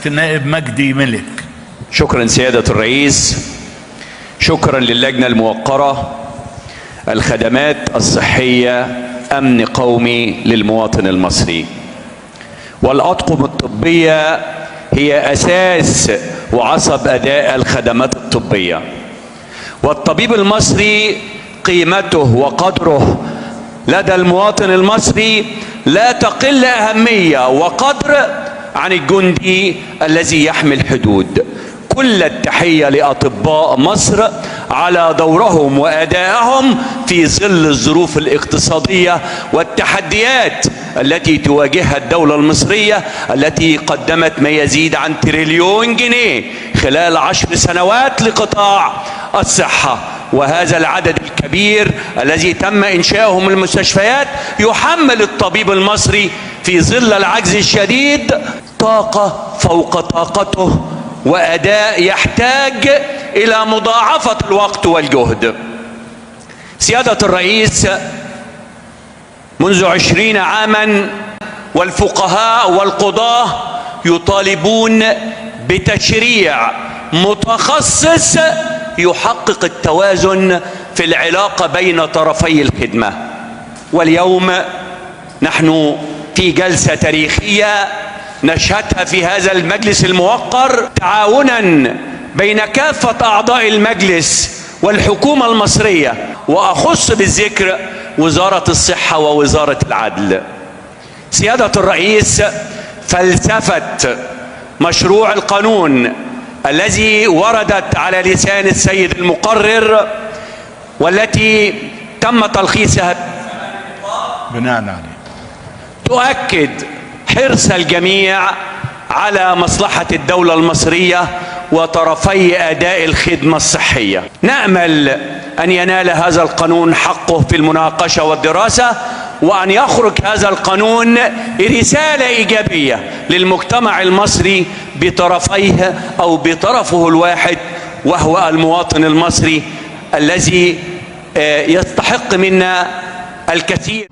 النائب مجدي ملك. شكرا سيادة الرئيس. شكرا للجنة الموقرة. الخدمات الصحية أمن قومي للمواطن المصري، والأطقم الطبية هي أساس وعصب أداء الخدمات الطبية. والطبيب المصري قيمته وقدره لدى المواطن المصري لا تقل أهمية وقدر عن الجندي الذي يحمي حدود. كل التحية لأطباء مصر على دورهم وأدائهم في ظل الظروف الاقتصادية والتحديات التي تواجهها الدولة المصرية، التي قدمت ما يزيد عن 1 تريليون جنيه خلال 10 سنوات لقطاع الصحة. وهذا العدد الكبير الذي تم إنشاؤه من المستشفيات يحمل الطبيب المصري في ظل العجز الشديد طاقة فوق طاقته، وأداء يحتاج إلى مضاعفة الوقت والجهد. سيادة الرئيس، منذ 20 عاما والفقهاء والقضاة يطالبون بتشريع متخصص يحقق التوازن في العلاقة بين طرفي الخدمة. واليوم نحن في جلسة تاريخية نشهدها في هذا المجلس الموقر، تعاونا بين كافة أعضاء المجلس والحكومة المصرية، وأخص بالذكر وزارة الصحة ووزارة العدل. سيادة الرئيس، فلسفة مشروع القانون الذي وردت على لسان السيد المقرر والتي تم تلخيصها بناء عليه تؤكد حرص الجميع على مصلحة الدولة المصرية وطرفي أداء الخدمة الصحية. نأمل أن ينال هذا القانون حقه في المناقشة والدراسة، وأن يخرج هذا القانون رسالة إيجابية للمجتمع المصري بطرفيه أو بطرفه الواحد، وهو المواطن المصري الذي يستحق منا الكثير.